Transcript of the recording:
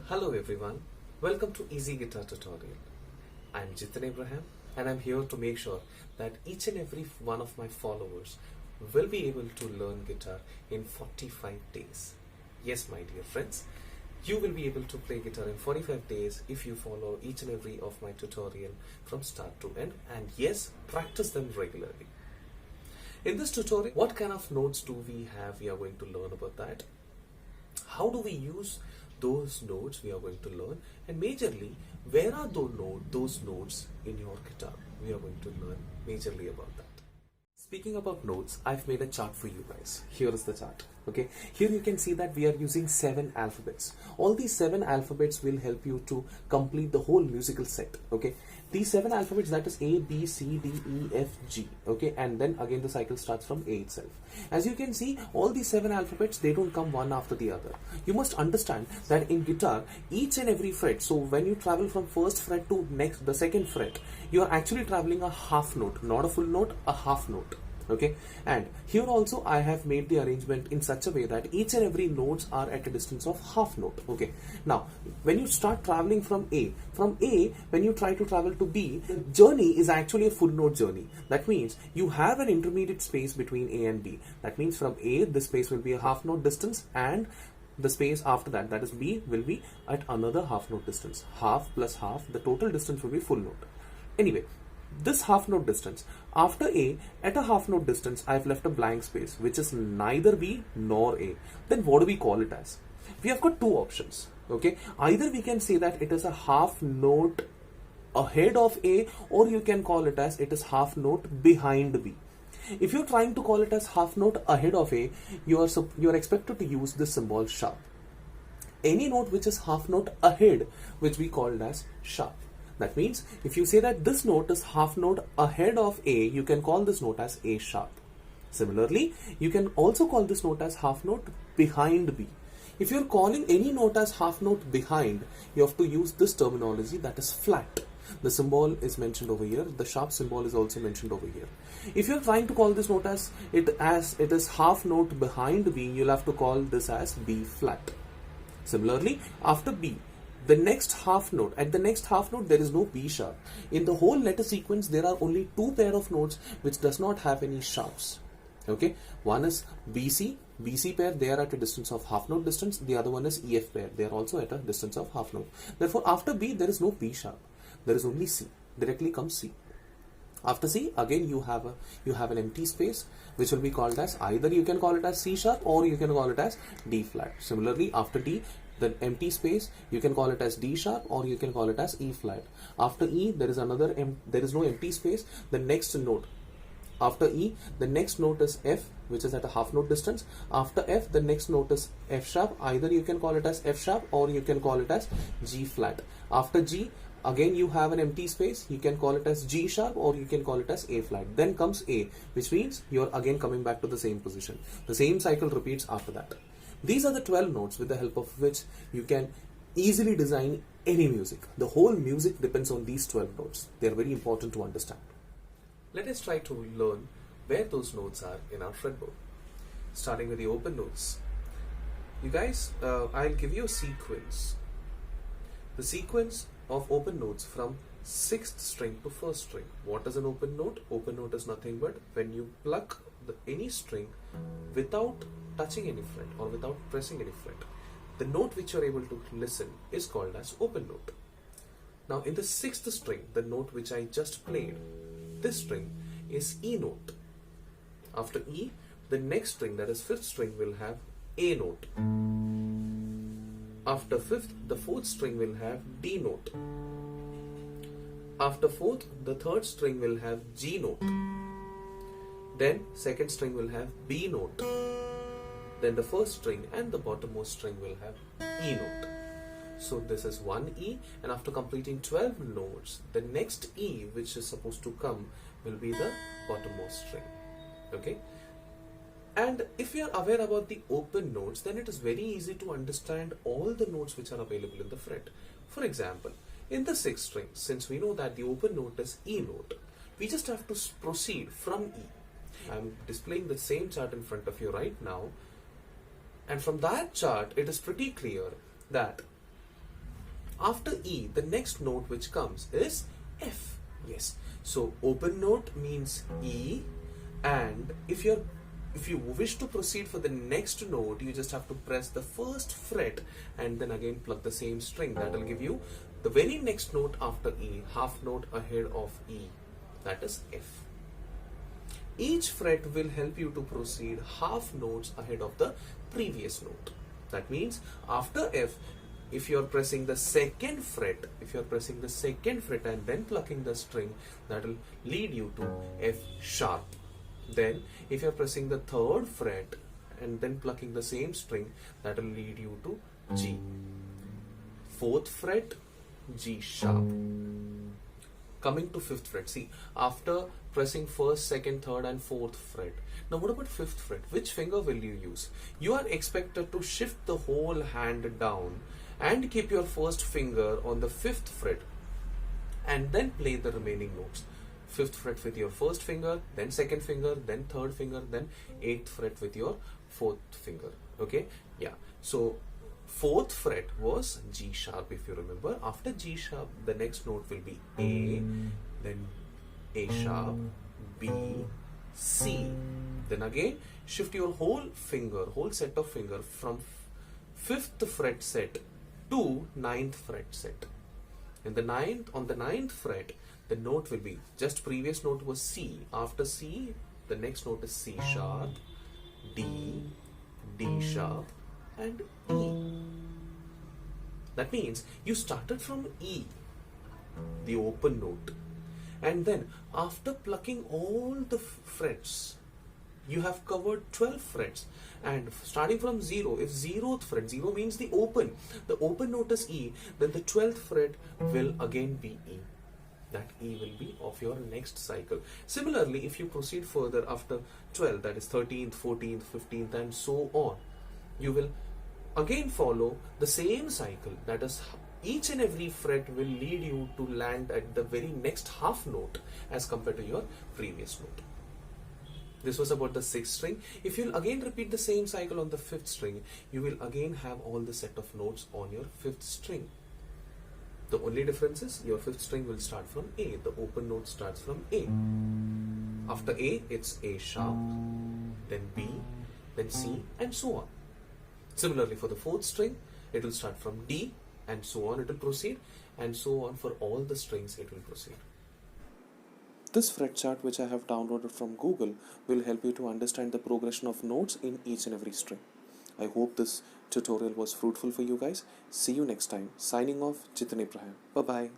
Hello everyone, welcome to Easy Guitar Tutorial. I'm Jithin and I'm here to make sure that each and every one of my followers will be able to learn guitar in 45 days. Yes, my dear friends, you will be able to play guitar in 45 days if you follow each and every of my tutorial from start to end, and yes, practice them regularly. In this tutorial, what kind of notes do we have? We are going to learn about that. How do we use those notes we are going to learn, and majorly where are those notes in your guitar? We are going to learn majorly about that. Speaking about notes, I've made a chart for you guys. Here is the chart. Okay, here you can see that we are using 7 alphabets. All these 7 alphabets will help you to complete the whole musical set. Okay, these 7 alphabets, that is A, B, C, D, E, F, G. Okay, and then again the cycle starts from A itself. As you can see, all these 7 alphabets, they don't come one after the other. You must understand that in guitar, each and every fret, so when you travel from first fret to the second fret, you are actually traveling a half note, not a full note, a half note. Okay, and here also I have made the arrangement in such a way that each and every notes are at a distance of half note. Okay, now when you start traveling from A, when you try to travel to B, the journey is actually a full note journey. That means you have an intermediate space between A and B. That means from A, the space will be a half note distance, and the space after that, that is B, will be at another half note distance. Half plus half, the total distance will be full note. Anyway, this half note distance, after A, at a half note distance, I have left a blank space, which is neither B nor A. Then what do we call it as? We have got two options. Okay, either we can say that it is a half note ahead of A, or you can call it as it is half note behind B. If you're trying to call it as half note ahead of A, you are expected to use this symbol sharp. Any note which is half note ahead, which we called as sharp. That means if you say that this note is half note ahead of A, you can call this note as A sharp. Similarly, you can also call this note as half note behind B. If you're calling any note as half note behind, you have to use this terminology, that is flat. The symbol is mentioned over here. The sharp symbol is also mentioned over here. If you're trying to call this note as it is half note behind B, you'll have to call this as B flat. Similarly, after B, the next half note, at the next half note, there is no B sharp. In the whole letter sequence, there are only 2 pair of notes which does not have any sharps. Okay, one is BC pair, they are at a distance of half note distance. The other one is EF pair, they are also at a distance of half note. Therefore, after B, there is no B sharp. There is only C. Directly comes C. After C, again you have an empty space, which will be called as, either you can call it as C sharp or you can call it as D flat. Similarly, after D, the empty space, you can call it as D sharp or you can call it as E flat. After E, there is no empty space. The next note, after E, the next note is F, which is at a half note distance. After F, the next note is F sharp. Either you can call it as F sharp or you can call it as G flat. After G, again you have an empty space. You can call it as G sharp or you can call it as A flat. Then comes A, which means you're again coming back to the same position. The same cycle repeats after that. These are the 12 notes with the help of which you can easily design any music. The whole music depends on these 12 notes. They are very important to understand. Let us try to learn where those notes are in our fretboard. Starting with the open notes. You guys, I'll give you a sequence. The sequence of open notes from 6th string to 1st string. What is an open note? Open note is nothing but when you pluck any string without touching any fret or without pressing any fret. The note which you are able to listen is called as open note. Now in the 6th string, the note which I just played, this string is E note. After E, the next string, that is 5th string, will have A note. After 5th, the 4th string will have D note. After 4th, the 3rd string will have G note. Then 2nd string will have B note. Then the 1st string and the bottommost string will have E note. So this is one E, and after completing 12 notes, the next E which is supposed to come will be the bottommost string. Okay? And if you are aware about the open notes, then it is very easy to understand all the notes which are available in the fret. For example, in the 6th string, since we know that the open note is E note, we just have to proceed from E. I'm displaying the same chart in front of you right now, and from that chart it is pretty clear that After E, the next note which comes is F. Yes. So open note means E, and if you wish to proceed for the next note, you just have to press the first fret and then again pluck the same string. That will give you the very next note after E, half note ahead of E, that is F. Each fret will help you to proceed half notes ahead of the previous note. That means after F, if you are pressing the second fret, and then plucking the string, that will lead you to F sharp. Then if you are pressing the third fret and then plucking the same string, that will lead you to G. Fourth fret, G sharp. Coming to fifth fret, see, after pressing first, second, third and fourth fret. Now what about fifth fret? Which finger will you use? You are expected to shift the whole hand down and keep your first finger on the fifth fret and then play the remaining notes. Fifth fret with your first finger, then second finger, then third finger, then eighth fret with your fourth finger. Okay, yeah. So fourth fret was G sharp, if you remember. After G sharp, the next note will be A, then A sharp, B, C. Then again shift your whole set of finger from fifth fret set to ninth fret set. On the ninth fret, the note will be, just previous note was C. After C, the next note is C sharp, D, D sharp and E. That means you started from E, the open note, and then after plucking all the frets, you have covered 12 frets, and starting from 0, if 0th fret, 0 means the open note is E, then the 12th fret will again be E. That E will be of your next cycle. Similarly, if you proceed further after 12, that is 13th, 14th, 15th and so on, you will again follow the same cycle. That is, each and every fret will lead you to land at the very next half note as compared to your previous note. This was about the sixth string. If you'll again repeat the same cycle on the fifth string, you will again have all the set of notes on your fifth string. The only difference is your fifth string will start from A. The open note starts from A. After A, it's A sharp, then B, then C, and so on. Similarly, for the fourth string, it will start from D, and so on it will proceed, and so on for all the strings it will proceed. This fret chart, which I have downloaded from Google, will help you to understand the progression of notes in each and every string. I hope this tutorial was fruitful for you guys. See you next time. Signing off, Jithin Abraham. Bye-bye.